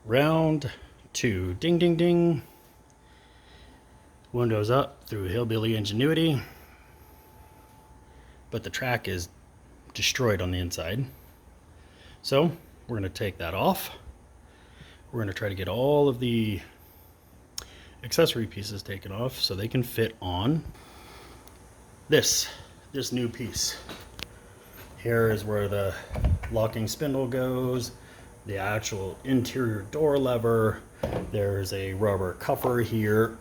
Round 2. Ding, ding, ding. Windows up through hillbilly ingenuity. But the track is destroyed on the inside. So we're going to take that off. We're going to try to get all of the accessory pieces taken off so they can fit on this new piece. Here is where the locking spindle goes, the actual interior door lever. There's a rubber cover here.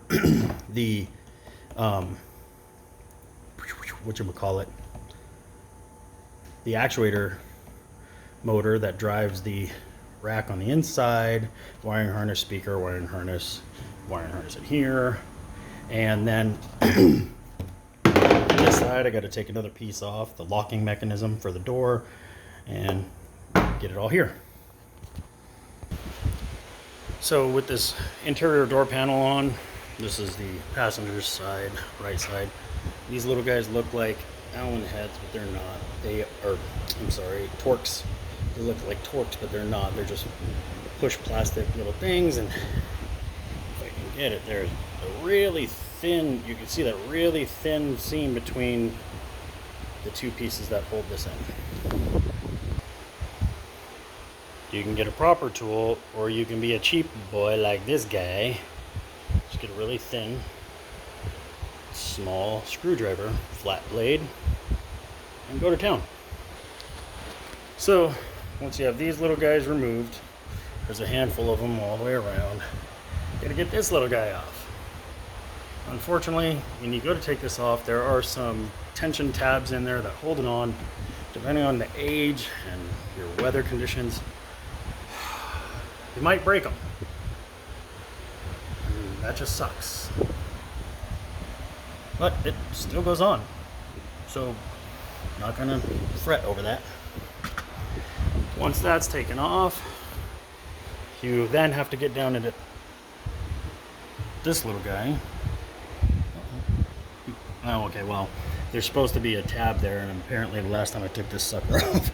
The whatchamacallit, the actuator motor that drives the rack on the inside, wiring harness, speaker, wiring harness in here. And then on this side I got to take another piece off, the locking mechanism for the door, and get it all here. So with this interior door panel on, this is the passenger's side, right side. These little guys look like Allen heads, but they're not. They are, I'm sorry, torx. They look like torx, but they're not. They're just push plastic little things. And if I can get it, there's a really thin, you can see that really thin seam between the two pieces that hold this in. You can get a proper tool, or you can be a cheap boy like this guy. Just get a really thin, small screwdriver, flat blade, and go to town. So once you have these little guys removed, there's a handful of them all the way around. You gotta get this little guy off. Unfortunately, when you go to take this off, there are some tension tabs in there that hold it on. Depending on the age and your weather conditions, you might break them. And that just sucks. But it still goes on. So, not gonna fret over that. Once that's taken off, you then have to get down into this little guy. Oh, okay, well, there's supposed to be a tab there, and apparently the last time I took this sucker off,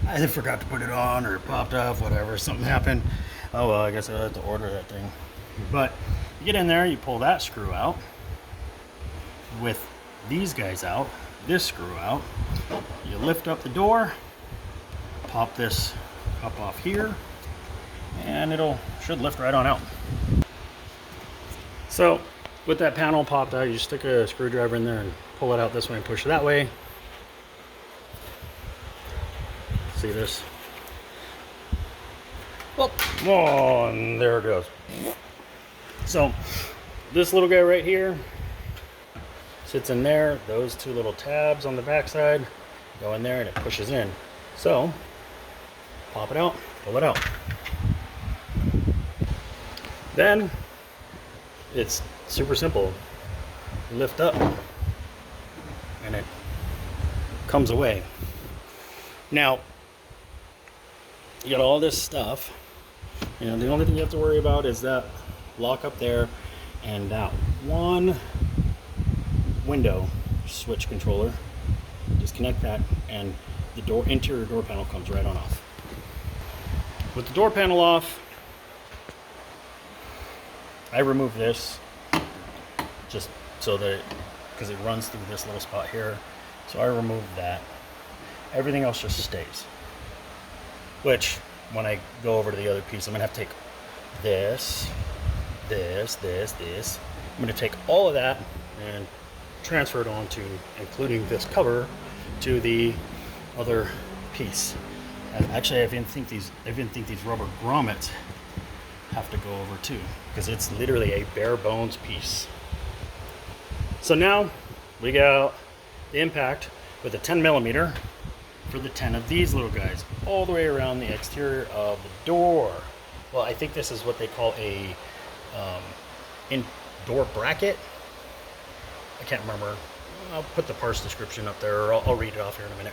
I forgot to put it on, or it popped off, whatever, something happened. Oh well, I guess I'll have to order that thing. But you get in there, you pull that screw out, with these guys out, this screw out, you lift up the door, pop this up off here, and should lift right on out. So with that panel popped out, you stick a screwdriver in there and pull it out this way and push it that way. See this? Oh, and there it goes. So this little guy right here sits in there. Those two little tabs on the back side go in there and it pushes in. So pop it out, pull it out. Then it's super simple. Lift up and it comes away. Now you got all this stuff. You know, the only thing you have to worry about is that lock up there and that one window switch controller. Disconnect that and the interior door panel comes right on off. With the door panel off, I remove this just so that, because it runs through this little spot here, so I remove that. Everything else just stays. Which, when I go over to the other piece, I'm gonna have to take this. I'm gonna take all of that and transfer it onto, including this cover, to the other piece. And actually, I even think these rubber grommets have to go over too, because it's literally a bare bones piece. So now we got the impact with a 10mm for the 10 of these little guys all the way around the exterior of the door. Well, I think this is what they call a door bracket. I can't remember. I'll put the parts description up there, or I'll read it off here in a minute.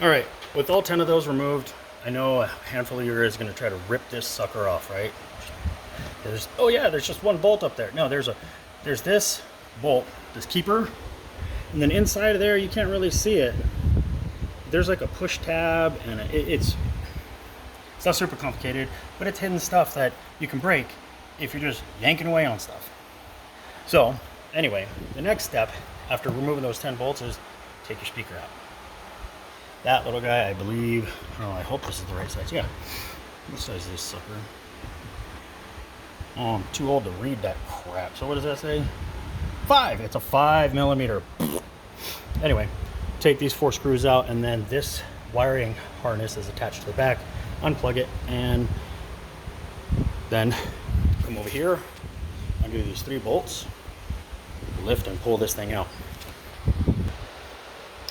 All right, with all 10 of those removed, I know a handful of you guys are going to try to rip this sucker off, right? Oh yeah, there's just one bolt up there. No, there's this bolt, this keeper, and then inside of there, you can't really see it. There's like a push tab, and It's not super complicated, but it's hidden stuff that you can break if you're just yanking away on stuff. So anyway, the next step after removing those 10 bolts is take your speaker out. That little guy, I believe, oh, I hope this is the right size. Yeah. What size is this sucker? Oh, I'm too old to read that crap. So what does that say? 5. It's a 5mm. Anyway, take these 4 screws out, and then this wiring harness is attached to the back. Unplug it, and then come over here, undo these 3 bolts, lift and pull this thing out.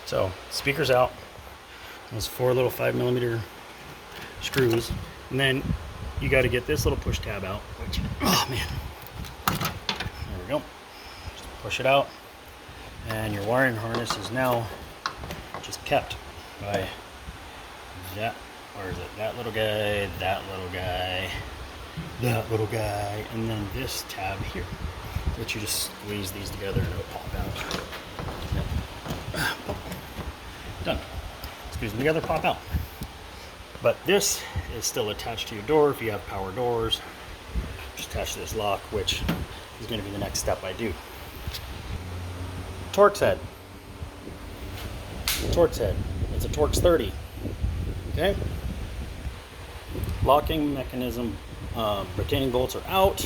So speaker's out. Those 4 little 5mm screws, and then you got to get this little push tab out, which, oh man, there we go. Just push it out, and your wiring harness is now just kept by that, or is it that little guy, that little guy, that little guy, and then this tab here, which you just squeeze these together and it'll pop out. Yep. Done. Squeeze them together, pop out. But this is still attached to your door if you have power doors. Just attach to this lock, which is going to be the next step I do. Torx head. Torx head. It's a Torx 30. Okay. Locking mechanism, retaining bolts are out.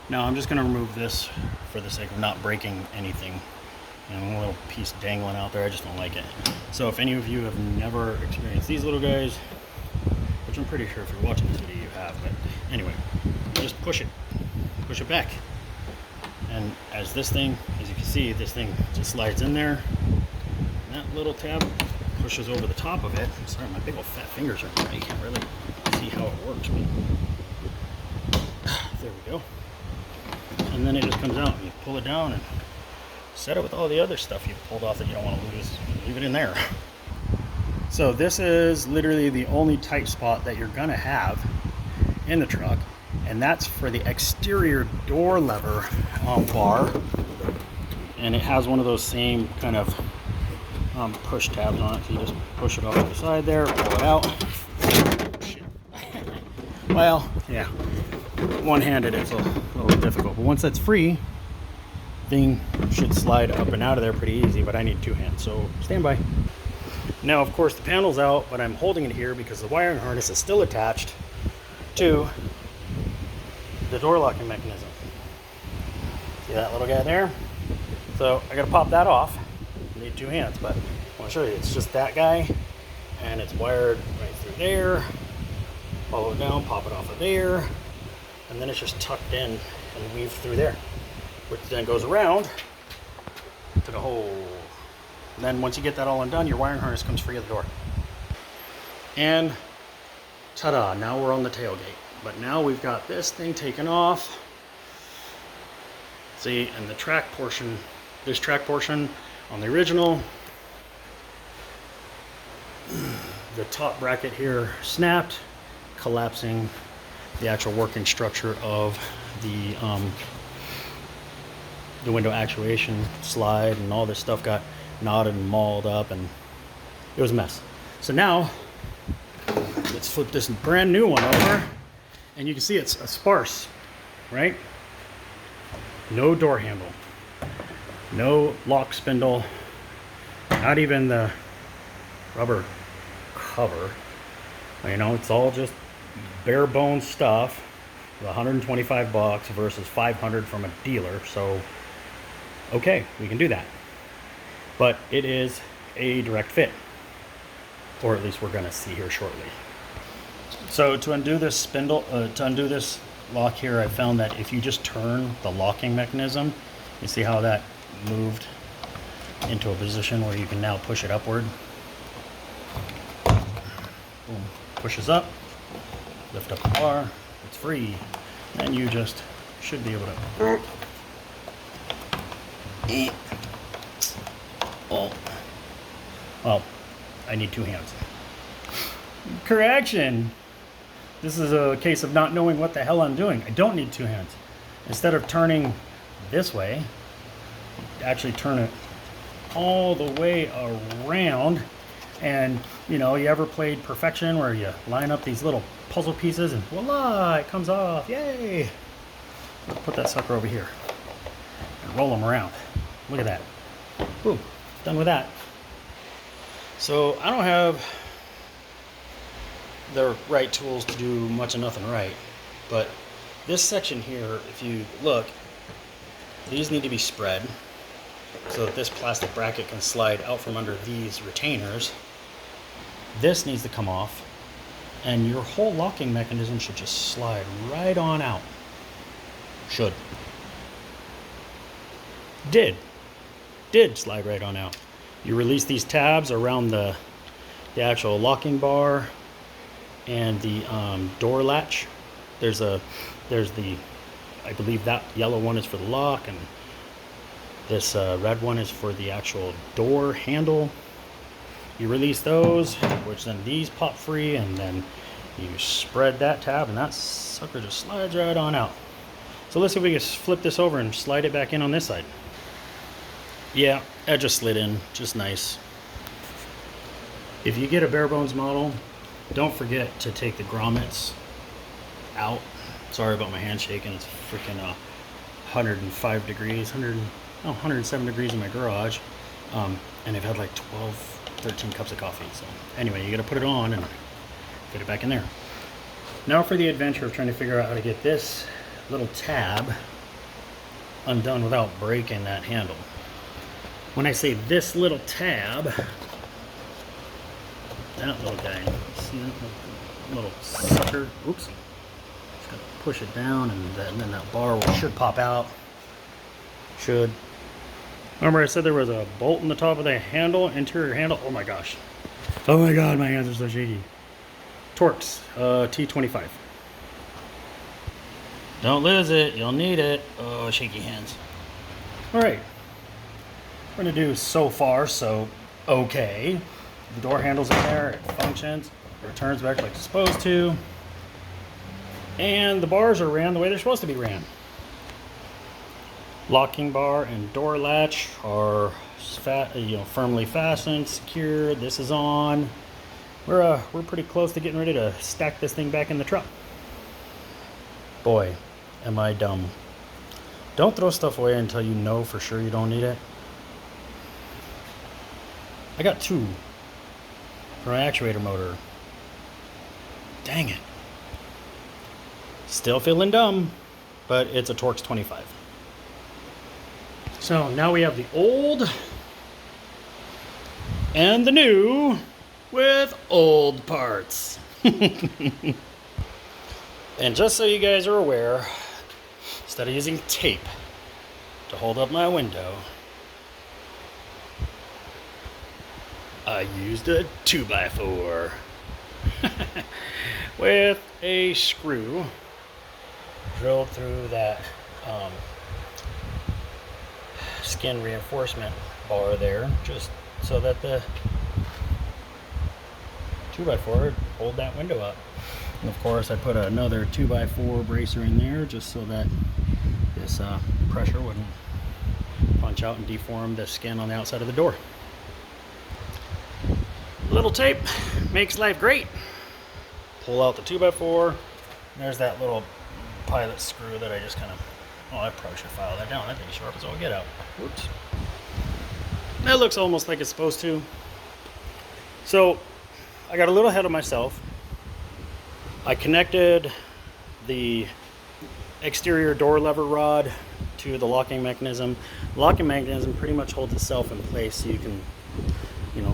Now I'm just going to remove this for the sake of not breaking anything. And a little piece dangling out there, I just don't like it. So if any of you have never experienced these little guys, which I'm pretty sure if you're watching this video you have, but anyway, just push it back. And as this thing, as you can see, this thing just slides in there. And that little tab pushes over the top of it. I'm sorry, my big old fat fingers are, you can't really see how it works. But there we go. And then it just comes out and you pull it down and set it with all the other stuff you've pulled off that you don't want to lose. Leave it in there. So this is literally the only tight spot that you're gonna have in the truck, and that's for the exterior door lever bar, and it has one of those same kind of push tabs on it. So you just push it off to the side there, pull it out. Well, yeah, one-handed it's a little difficult, but once that's free, thing should slide up and out of there pretty easy, but I need 2 hands, so stand by. Now of course the panel's out, but I'm holding it here because the wiring harness is still attached to the door locking mechanism. See that little guy there? So I gotta pop that off. I need 2 hands, but I want to show you, it's just that guy, and it's wired right through there. Follow it down, pop it off of there, and then it's just tucked in and weaved through there, which then goes around to the hole. And then once you get that all undone, your wiring harness comes free of the door. And ta-da, now we're on the tailgate. But now we've got this thing taken off. See, and the track portion, this track portion on the original, the top bracket here snapped, collapsing the actual working structure of the window actuation slide, and all this stuff got knotted and mauled up, and it was a mess. So now let's flip this brand new one over, and you can see it's a sparse, right? No door handle, no lock spindle, not even the rubber cover. You know, it's all just bare bones stuff. 125 bucks versus 500 from a dealer. So okay, we can do that, but it is a direct fit, or at least we're going to see here shortly. So to undo this spindle, to undo this lock here, I found that if you just turn the locking mechanism, you see how that moved into a position where you can now push it upward. Boom, pushes up, lift up the bar, it's free, and you just should be able to. Oh, well, I need 2 hands. Correction. This is a case of not knowing what the hell I'm doing. I don't need 2 hands. Instead of turning this way, actually turn it all the way around, and You know, you ever played Perfection where you line up these little puzzle pieces and voila, it comes off, yay! Put that sucker over here and roll them around. Look at that. Boom, done with that. So I don't have the right tools to do much of nothing right, but this section here, if you look, these need to be spread so that this plastic bracket can slide out from under these retainers. This needs to come off, and your whole locking mechanism should just slide right on out. Should. Did slide right on out. You release these tabs around the actual locking bar and the door latch. There's the, I believe that yellow one is for the lock, and this red one is for the actual door handle. You release those, which then these pop free, and then you spread that tab, and that sucker just slides right on out. So let's see if we can flip this over and slide it back in on this side. Yeah, that just slid in, just nice. If you get a bare bones model, don't forget to take the grommets out. Sorry about my hand shaking, it's freaking 105 degrees, 107 degrees in my garage. And I've had like 12, 13 cups of coffee. So anyway, you gotta put it on and get it back in there. Now for the adventure of trying to figure out how to get this little tab undone without breaking that handle. When I say this little tab, that little guy, see that little sucker, oops, just gotta push it down, and then that bar should pop out. Should. Remember I said there was a bolt in the top of the handle, interior handle? Oh my gosh. Oh my god, my hands are so shaky. Torx, T25. Don't lose it, you'll need it. Oh, shaky hands. Alright. We're gonna do so far, so okay. The door handle's in there, it functions, it returns back like it's supposed to. And the bars are ran the way they're supposed to be ran. Locking bar and door latch are firmly fastened, secure. This is on. We're pretty close to getting ready to stack this thing back in the truck. Boy, am I dumb. Don't throw stuff away until you know for sure you don't need it. I got 2 for my actuator motor. Dang it. Still feeling dumb, but it's a Torx 25. So now we have the old and the new with old parts. And just so you guys are aware, instead of using tape to hold up my window, I used a 2x4 with a screw drilled through that skin reinforcement bar there, just so that the 2x4 would hold that window up. And of course I put another 2x4 bracer in there just so that this pressure wouldn't punch out and deform the skin on the outside of the door. Little tape makes life great. Pull out the 2x4. There's that little pilot screw that I just kind of, oh, I probably should file that down. That thing's sharp as all get out. Whoops. That looks almost like it's supposed to. So I got a little ahead of myself. I connected the exterior door lever rod to the locking mechanism. The locking mechanism pretty much holds itself in place, so you can,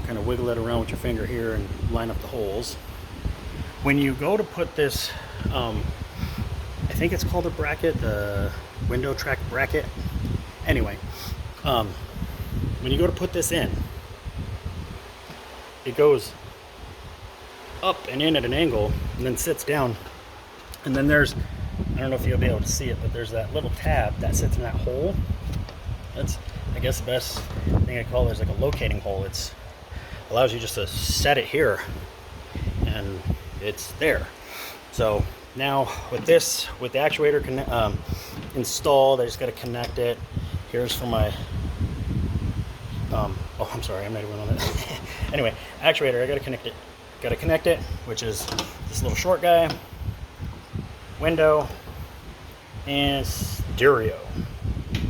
kind of wiggle it around with your finger here and line up the holes. When you go to put this, I think it's called a bracket, the window track bracket. Anyway, when you go to put this in, it goes up and in at an angle and then sits down. And then there's, I don't know if you'll be able to see it, but there's that little tab that sits in that hole. That's, I guess, the best thing I call it is like a locating hole. It's allows you just to set it here and it's there. So now with this, with the actuator installed, I just got to connect it. Here's for my oh, I'm sorry, I'm not even on it. Anyway, actuator, I gotta connect it. Gotta connect it, which is this little short guy, window, and stereo.